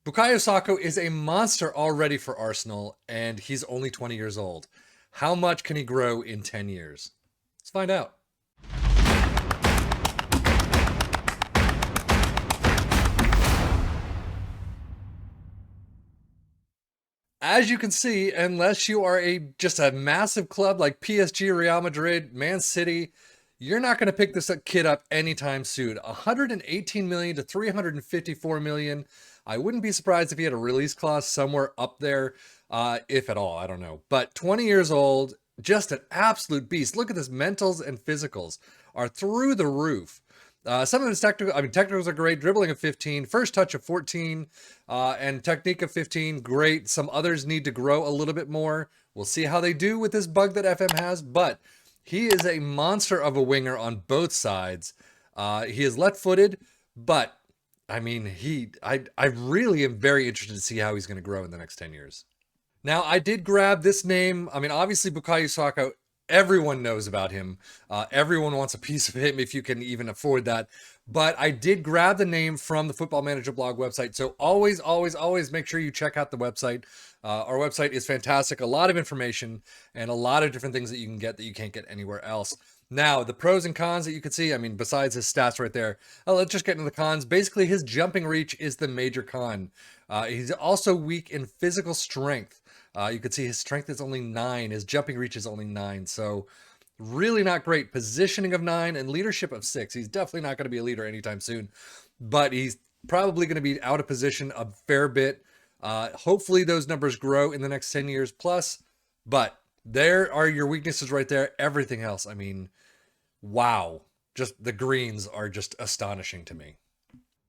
Bukayo Saka is a monster already for Arsenal, and he's only 20 years old. How much can he grow in 10 years? Let's find out. As you can see, unless you are just a massive club like PSG, Real Madrid, Man City, you're not going to pick this kid up anytime soon. 118 million to 354 million. I wouldn't be surprised if he had a release clause somewhere up there, if at all. I don't know. But 20 years old, just an absolute beast. Look at this. Mentals and physicals are through the roof. Some of his technicals are great. Dribbling of 15, first touch of 14, and technique of 15, great. Some others need to grow a little bit more. We'll see how they do with this bug that FM has, but he is a monster of a winger on both sides. He is left-footed, but I really am very interested to see how he's going to grow in the next 10 years. Now, I did grab this name. Obviously, Bukayo Saka, everyone knows about him. Everyone wants a piece of him if you can even afford that. But I did grab the name from the Football Manager blog website. So always, always, always make sure you check out the website. Our website is fantastic. A lot of information and a lot of different things that you can get that you can't get anywhere else. Now, the pros and cons that you can see, besides his stats right there, let's just get into the cons. Basically, his jumping reach is the major con. He's also weak in physical strength. You can see his strength is only 9. His jumping reach is only 9. So really not great. Positioning of 9 and leadership of 6. He's definitely not going to be a leader anytime soon. But he's probably going to be out of position a fair bit. Hopefully those numbers grow in the next 10 years plus. But there are your weaknesses right there. Everything else, wow. Just the greens are just astonishing to me.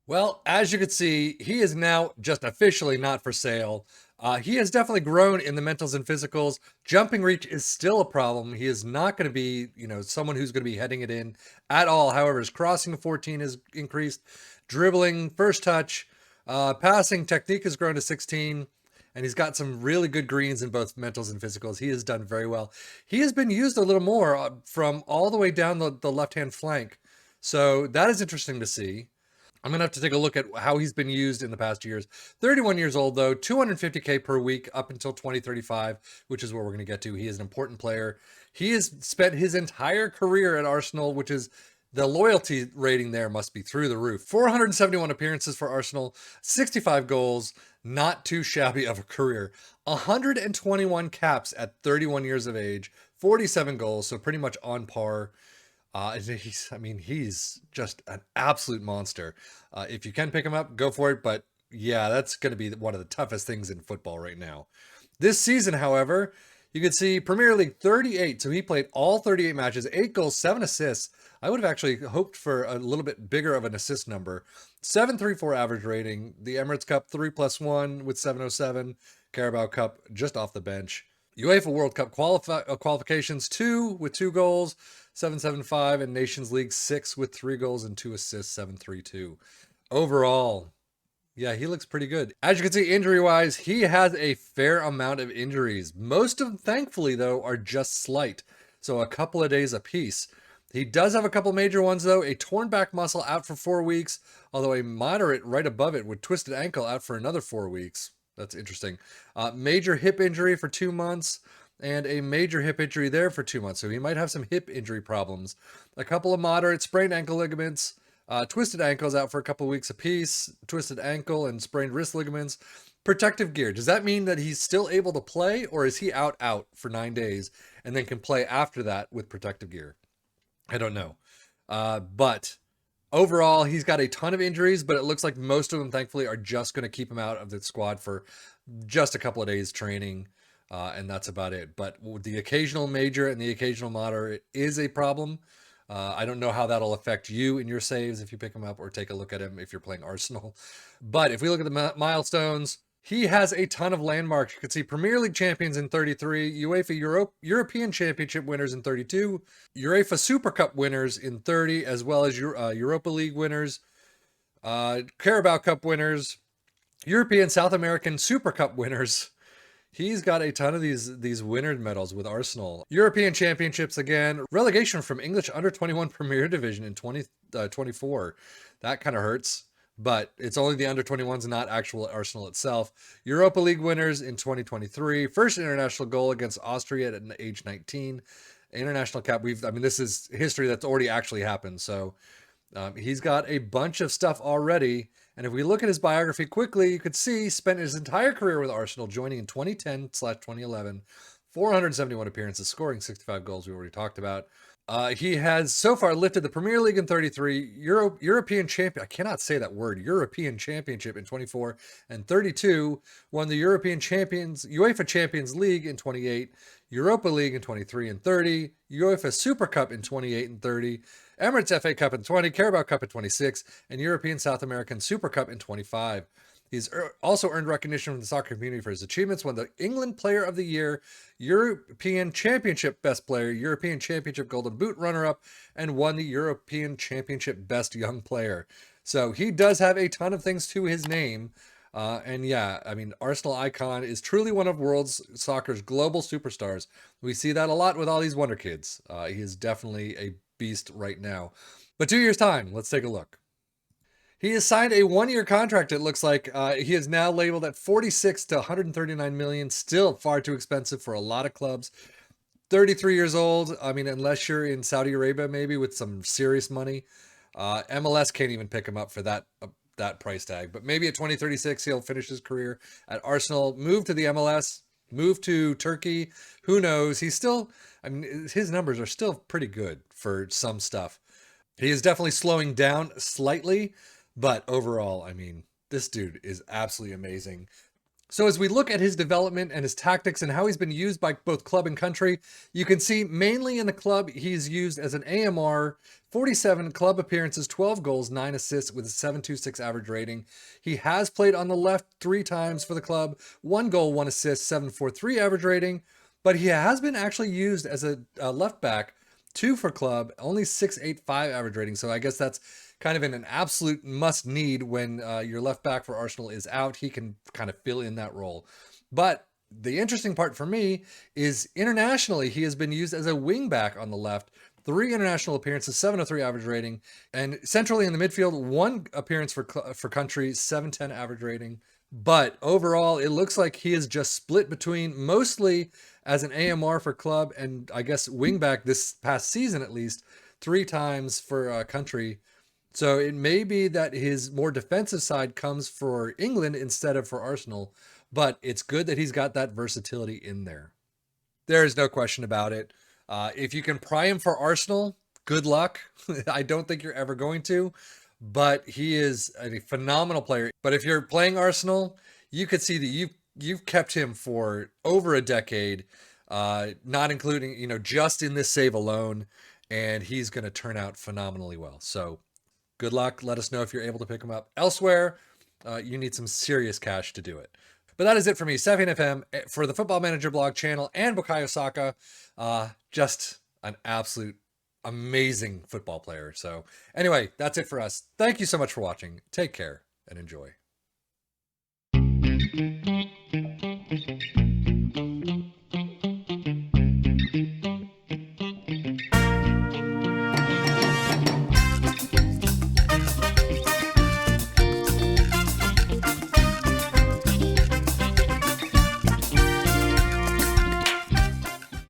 Well, as you can see, he is now just officially not for sale. He has definitely grown in the mentals and physicals. Jumping reach is still a problem. He is not going to be, someone who's going to be heading it in at all. However, his crossing of 14 has increased. Dribbling, first touch, passing, technique has grown to 16. And he's got some really good greens in both mentals and physicals. He has done very well. He has been used a little more from all the way down the left-hand flank. So that is interesting to see. I'm going to have to take a look at how he's been used in the past years. 31 years old, though, 250K per week up until 2035, which is where we're going to get to. He is an important player. He has spent his entire career at Arsenal, which is the loyalty rating there must be through the roof. 471 appearances for Arsenal, 65 goals, not too shabby of a career. 121 caps at 31 years of age, 47 goals, so pretty much on par. He's just an absolute monster. If you can pick him up, go for it. But yeah, that's going to be one of the toughest things in football right now. This season, however, you can see Premier League 38. So he played all 38 matches, 8 goals, 7 assists. I would have actually hoped for a little bit bigger of an assist number. 734 average rating. The Emirates Cup 3+1 with 707. Carabao Cup just off the bench. UEFA World Cup qualifications 2 with 2 goals, 775, and Nations League 6 with 3 goals and 2 assists, 732. Overall, yeah, he looks pretty good. As you can see, injury-wise, he has a fair amount of injuries. Most of them, thankfully, though, are just slight. So a couple of days apiece. He does have a couple major ones, though. A torn back muscle out for 4 weeks, although a moderate right above it with twisted ankle out for another 4 weeks. That's interesting. Major hip injury for 2 months and a major hip injury there for 2 months. So he might have some hip injury problems. A couple of moderate sprained ankle ligaments, twisted ankles out for a couple of weeks apiece, twisted ankle and sprained wrist ligaments. Protective gear. Does that mean that he's still able to play, or is he out for 9 days and then can play after that with protective gear? I don't know. But overall, he's got a ton of injuries, but it looks like most of them, thankfully, are just going to keep him out of the squad for just a couple of days training, and that's about it. But the occasional major and the occasional moderate is a problem. I don't know how that'll affect you in your saves if you pick him up or take a look at him if you're playing Arsenal. But if we look at the milestones, he has a ton of landmarks. You can see Premier League champions in 33, UEFA European Championship winners in 32, UEFA Super Cup winners in 30, as well as Europa League winners, Carabao Cup winners, European South American Super Cup winners. He's got a ton of these winners medals with Arsenal. European Championships again, relegation from English Under-21 Premier Division in 2024. That kind of hurts. but it's only the under 21s, not actual Arsenal itself. Europa League winners in 2023. First international goal against Austria at age 19. International cap. This is history that's already actually happened. So he's got a bunch of stuff already. And if we look at his biography quickly, you could see he spent his entire career with Arsenal, joining in 2010/2011, 471 appearances, scoring 65 goals. We already talked about. He has so far lifted the Premier League in 33, European champion. I cannot say that word. European Championship in 24 and 32. Won the UEFA Champions League in 28, Europa League in 23 and 30, UEFA Super Cup in 28 and 30, Emirates FA Cup in 20, Carabao Cup in 26, and European South American Super Cup in 25. He's also earned recognition from the soccer community for his achievements, won the England Player of the Year, European Championship Best Player, European Championship Golden Boot runner-up, and won the European Championship Best Young Player. So he does have a ton of things to his name. Arsenal icon is truly one of world's soccer's global superstars. We see that a lot with all these wonder kids. He is definitely a beast right now. But 2 years' time, let's take a look. He has signed a 1-year contract. It looks like he is now labeled at 46 to 139 million. Still far too expensive for a lot of clubs. 33 years old. Unless you're in Saudi Arabia, maybe with some serious money, MLS can't even pick him up for that price tag. But maybe at 2036, he'll finish his career at Arsenal, move to the MLS, move to Turkey. Who knows? He's still, his numbers are still pretty good for some stuff. He is definitely slowing down slightly. But overall, this dude is absolutely amazing. So as we look at his development and his tactics and how he's been used by both club and country, you can see mainly in the club, he's used as an AMR, 47 club appearances, 12 goals, 9 assists with a 7.26 average rating. He has played on the left 3 times for the club, 1 goal, 1 assist, 7.43 average rating. But he has been actually used as a left back, 2 for club, only 6.85 average rating. So I guess that's kind of in an absolute must need when your left back for Arsenal is out. He can kind of fill in that role. But the interesting part for me is internationally, he has been used as a wing back on the left. 3 international appearances, 7.03 average rating. And centrally in the midfield, 1 appearance for country, 7.10 average rating. But overall, it looks like he is just split between mostly as an AMR for club and I guess wingback this past season at least, 3 times for country. So it may be that his more defensive side comes for England instead of for Arsenal, but it's good that he's got that versatility in there. There is no question about it. If you can pry him for Arsenal, good luck. I don't think you're ever going to, but he is a phenomenal player. But if you're playing Arsenal, you could see that you've kept him for over a decade, not including, just in this save alone, and he's going to turn out phenomenally well. So good luck. Let us know if you're able to pick him up elsewhere. You need some serious cash to do it. But that is it for me, Sefian FM, for the Football Manager blog channel and Bukayo Saka. Just an absolute amazing football player. So anyway, that's it for us. Thank you so much for watching. Take care and enjoy.